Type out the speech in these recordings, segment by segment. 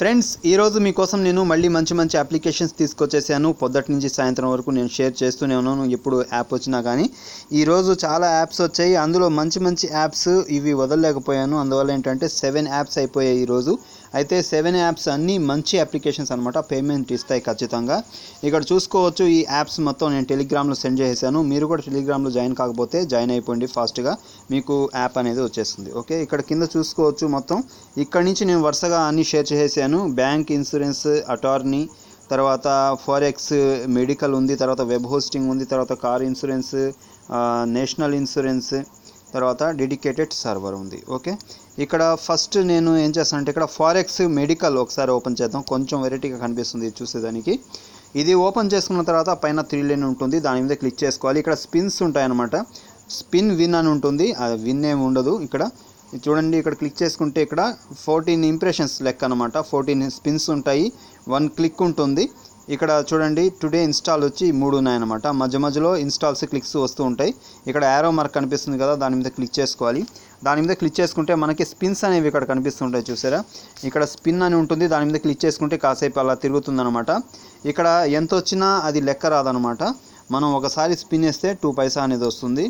Friends ఈ రోజు మీకోసం నేను మళ్ళీ మంచి అప్లికేషన్స్ తీసుకొచ్చేసాను. పొద్దుటి నుంచి సాయంత్రం వరకు నేను షేర్ చేస్తూనే ఉన్నాను. ఎప్పుడు యాప్ వచ్చినా కానీ ఈరోజు చాలా యాప్స్ వచ్చాయి. అందులో మంచి యాప్స్ ఇవి వదలలేకపోయాను. అందువల్ల ఏంటంటే 7 యాప్స్ అయిపోయాయి ఈరోజు. అయితే 7 యాప్స్ అన్నీ మంచి అప్లికేషన్స్ అనమాట. పేమెంట్ ఇస్తాయి ఖచ్చితంగా. ఇక్కడ చూసుకోవచ్చు ఈ యాప్స్ మొత్తం నేను టెలిగ్రామ్లో సెండ్ చేశాను. మీరు కూడా టెలిగ్రామ్లో జాయిన్ కాకపోతే జాయిన్ అయిపోండి ఫాస్ట్గా, మీకు యాప్ అనేది వచ్చేస్తుంది. ఓకే, ఇక్కడ కింద చూసుకోవచ్చు మొత్తం. ఇక్కడ నుంచి నేను వరుసగా అన్నీ షేర్ చేసేసాను. బ్యాంక్, ఇన్సూరెన్స్, అటార్నీ, తర్వాత ఫారెక్స్, మెడికల్ ఉంది, తర్వాత వెబ్ హోస్టింగ్ ఉంది, తర్వాత కార్ ఇన్సూరెన్స్, నేషనల్ ఇన్సూరెన్స్, తర్వాత డెడికేటెడ్ సర్వర్ ఉంది. ఓకే, ఇక్కడ ఫస్ట్ నేను ఏం చేస్తానంటే ఇక్కడ ఫారెక్స్ మెడికల్ ఒకసారి ఓపెన్ చేద్దాం. కొంచెం వెరైటీగా కనిపిస్తుంది చూసేదానికి. ఇది ఓపెన్ చేసుకున్న తర్వాత పైన 3 లైన్ ఉంటుంది, దాని మీద క్లిక్ చేసుకోవాలి. ఇక్కడ స్పిన్స్ ఉంటాయన్నమాట. స్పిన్ విన్ అని ఉంటుంది, అది విన్ ఏమి ఉండదు. ఇక్కడ చూడండి, ఇక్కడ క్లిక్ చేసుకుంటే ఇక్కడ 14 ఇంప్రెషన్స్ లెక్క అనమాట. 14 స్పిన్స్ ఉంటాయి, 1 క్లిక్ ఉంటుంది. ఇక్కడ చూడండి టుడే ఇన్స్టాల్ వచ్చి 3 ఉన్నాయన్నమాట. మధ్యలో ఇన్స్టాల్స్ క్లిక్స్ వస్తూ ఉంటాయి. ఇక్కడ యారో మార్క్ కనిపిస్తుంది కదా, దాని మీద క్లిక్ చేసుకోవాలి. దాని మీద క్లిక్ చేసుకుంటే మనకి స్పిన్స్ అనేవి ఇక్కడ కనిపిస్తుంటాయి చూసారా. ఇక్కడ స్పిన్ అని ఉంటుంది, దాని మీద క్లిక్ చేసుకుంటే కాసేపు అలా తిరుగుతుందన్నమాట. ఇక్కడ ఎంత వచ్చినా అది లెక్క రాదనమాట. మనం ఒకసారి స్పిన్ వేస్తే 2 పైసా అనేది వస్తుంది.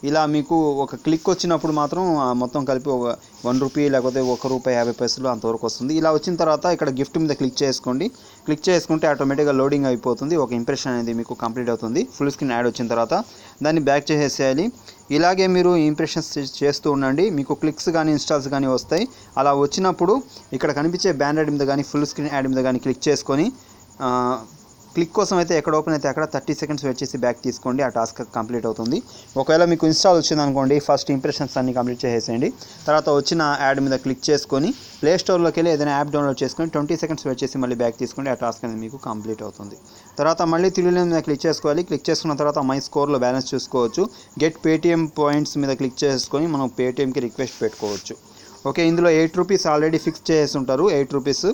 ఇలా మీకు ఒక క్లిక్ వచ్చినప్పుడు మాత్రం మొత్తం కలిపి ఒక 1 రూపీ లేకపోతే ₹1.50 అంతవరకు వస్తుంది. ఇలా వచ్చిన తర్వాత ఇక్కడ గిఫ్ట్ మీద క్లిక్ చేసుకోండి. క్లిక్ చేసుకుంటే ఆటోమేటిక్గా లోడింగ్ అయిపోతుంది. ఒక ఇంప్రెషన్ అనేది మీకు కంప్లీట్ అవుతుంది. ఫుల్ స్క్రీన్ యాడ్ వచ్చిన తర్వాత దాన్ని బ్యాక్ చేసేసేయాలి. ఇలాగే మీరు ఇంప్రెషన్స్ చేస్తూ ఉండండి. మీకు క్లిక్స్ కానీ ఇన్స్టాల్స్ కానీ వస్తాయి. అలా వచ్చినప్పుడు ఇక్కడ కనిపించే బ్యానర్ మీద కానీ ఫుల్ స్క్రీన్ యాడ్ మీద కానీ క్లిక్ చేసుకొని క్లిక్ కోసం అయితే ఎక్కడ ఓపెన్ అయితే అక్కడ 30 సెకండ్స్ వెయిట్ చేసి బ్యాక్ తీసుకోండి. ఆ టాస్క్ కంప్లీట్ అవుతుంది. ఒకవేళ మీకు ఇన్స్టాల్ వచ్చింది అనుకోండి, ఫస్ట్ ఇంప్రెషన్స్ అన్ని కంప్లీట్ చేసేయండి. తర్వాత వచ్చిన యాడ్ మీద క్లిక్ చేసుకొని ప్లే స్టోర్లోకి వెళ్ళి ఏదైనా యాప్ డౌన్లోడ్ చేసుకొని 20 సెకండ్స్ వెయిట్ చేసి మళ్ళీ బ్యాక్ తీసుకోండి. ఆ టాస్క్ అనేది మీకు కంప్లీట్ అవుతుంది. తర్వాత మళ్ళీ 3 లైన్ మీద క్లిక్ చేసుకోవాలి. క్లిక్ చేసుకున్న తర్వాత మై స్కోర్లో బ్యాలెన్స్ చూసుకోవచ్చు. గెట్ పేటిఎం పాయింట్స్ మీద క్లిక్ చేసుకొని మనం పేటిఎంకి రిక్వెస్ట్ పెట్టుకోవచ్చు. ఓకే, ఇందులో 8 రూపీస్ ఆల్రెడీ ఫిక్స్ చేసి ఉంటారు. 8 రూపీస్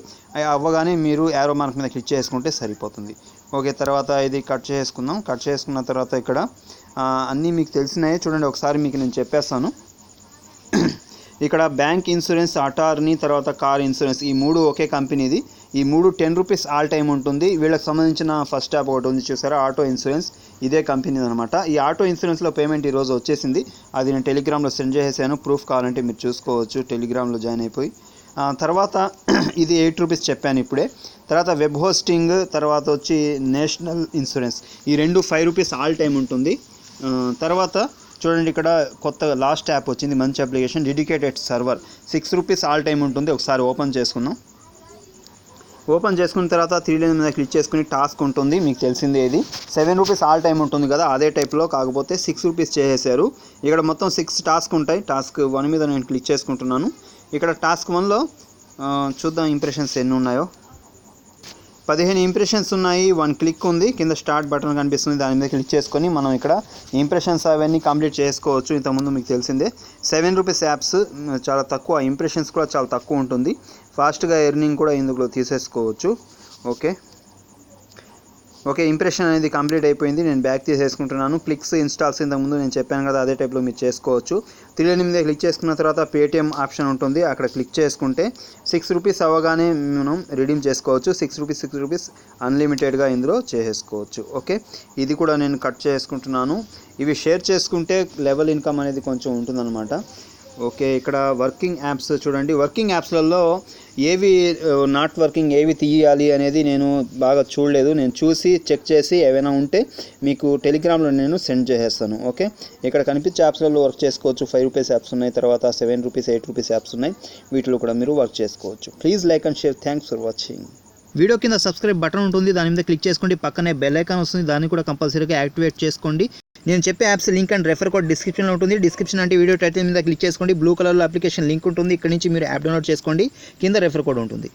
అవ్వగానే మీరు యారో మార్క్ మీద క్లిక్ చేసుకుంటే సరిపోతుంది. ఓకే, తర్వాత ఇది కట్ చేసుకుందాం. కట్ చేసుకున్న తర్వాత ఇక్కడ అన్నీ మీకు తెలిసినాయి చూడండి. ఒకసారి మీకు నేను చెప్పేస్తాను. ఇక్కడ బ్యాంక్ ఇన్సూరెన్స్, అటార్నీ, తర్వాత కార్ ఇన్సూరెన్స్, ఈ 3 ఒకే కంపెనీది. ఈ 3 10 రూపీస్ ఆల్ టైమ్ ఉంటుంది. వీళ్ళకి సంబంధించిన ఫస్ట్ యాప్ ఒకటి ఉంది చూసారా, ఆటో ఇన్సూరెన్స్, ఇదే కంపెనీ అనమాట. ఈ ఆటో ఇన్సూరెన్స్లో పేమెంట్ ఈరోజు వచ్చేసింది. అది నేను టెలిగ్రామ్లో సెండ్ చేసేసాను. ప్రూఫ్ కావాలంటే మీరు చూసుకోవచ్చు టెలిగ్రామ్లో జాయిన్ అయిపోయి. తర్వాత ఇది 8 రూపీస్ చెప్పాను ఇప్పుడే. తర్వాత వెబ్ హోస్టింగ్, తర్వాత వచ్చి నేషనల్ ఇన్సూరెన్స్, ఈ 2 5 రూపీస్ ఆల్ టైమ్ ఉంటుంది. తర్వాత చూడండి ఇక్కడ కొత్త లాస్ట్ యాప్ వచ్చింది, మంచి application, dedicated server, 6 rupees all time ఉంటుంది. ఒకసారి ఓపెన్ చేసుకుందాం. ఓపెన్ చేసుకున్న తర్వాత 3 లైన్ మీద క్లిక్ చేసుకుని టాస్క్ ఉంటుంది, మీకు తెలిసిందే. ఇది 7 రూపీస్ ఆల్ టైమ్ ఉంటుంది కదా, అదే టైప్లో, కాకపోతే 6 రూపీస్ చేసేసారు. ఇక్కడ మొత్తం 6 టాస్క్ ఉంటాయి. టాస్క్ 1 మీద నేను క్లిక్ చేసుకుంటున్నాను. ఇక్కడ టాస్క్ 1లో చూద్దాం ఇంప్రెషన్స్ ఎన్ని ఉన్నాయో. 15 ఇంప్రెషన్స్ ఉన్నాయి. 1 క్లిక్ ఉంది. కింద స్టార్ట్ బటన్ కనిపిస్తుంది, దాని మీద క్లిక్ చేసుకొని మనం ఇక్కడ ఇంప్రెషన్స్ అవన్నీ కంప్లీట్ చేసుకోవచ్చు. ఇంతకుముందు మీకు తెలిసిందే. 7 రూపీస్ యాప్స్ చాలా తక్కువ, ఇంప్రెషన్స్ కూడా చాలా తక్కువ ఉంటుంది. ఫాస్ట్గా ఎర్నింగ్ కూడా ఇందులో తీసేసుకోవచ్చు. ఓకే, ఇంప్రెషన్ అనేది కంప్లీట్ అయిపోయింది. నేను బ్యాక్ తీసేసుకుంటున్నాను. క్లిక్స్, ఇన్స్టాల్స్ ఇంతకుముందు నేను చెప్పాను కదా, అదే టైప్లో మీరు చేసుకోవచ్చు. 3 లైన్ మీద క్లిక్ చేసుకున్న తర్వాత పేటిఎం ఆప్షన్ ఉంటుంది, అక్కడ క్లిక్ చేసుకుంటే 6 రూపీస్ అవ్వగానే మనం రిడీమ్ చేసుకోవచ్చు. 6 రూపీస్ అన్లిమిటెడ్గా ఇందులో చేసేసుకోవచ్చు. ఓకే, ఇది కూడా నేను కట్ చేసుకుంటున్నాను. ఇవి షేర్ చేసుకుంటే లెవెల్ ఇన్కమ్ అనేది కొంచెం ఉంటుందన్నమాట. ఓకే, ఇక్కడ వర్కింగ్ యాప్స్ చూడండి. వర్కింగ్ యాప్స్లలో ఏవి నాట్ వర్కింగ్, ఏవి తీయాలి అనేది నేను బాగా చూడలేదు. నేను చూసి చెక్ చేసి ఏవైనా ఉంటే మీకు టెలిగ్రామ్లో నేను సెండ్ చేసేస్తాను. ఓకే, ఇక్కడ కనిపించే యాప్స్లలో వర్క్ చేసుకోవచ్చు. 5 రూపీస్ యాప్స్ ఉన్నాయి, తర్వాత 7 రూపీస్, 8 రూపీస్ యాప్స్ ఉన్నాయి. వీటిలో కూడా మీరు వర్క్ చేసుకోవచ్చు. Please like and share. Thanks for watching. Video కింద సబ్స్క్రైబ్ బటన్ ఉంటుంది, దాని మీద క్లిక్ చేసుకోండి. పక్కనే బెల్ ఐకాన్ వస్తుంది, దాన్ని కూడా కంపల్సరీగా యాక్టివేట్ చేసుకోండి. నేను చెప్పే apps link and refer code డిస్క్రిప్షన్లో ఉంటుంది. డిస్క్రిప్షన్ అంటే వీడియో టైటిల్ మీద క్లిక్ చేసుకోండి. బ్లూ కలర్లో అప్లికేషన్ లింక్ ఉంటుంది, ఇక్కడ నుంచి మీరు యాప్ డౌన్లోడ్ చేసుకోండి. కింద రెఫర్ కోడ్ ఉంటుంది.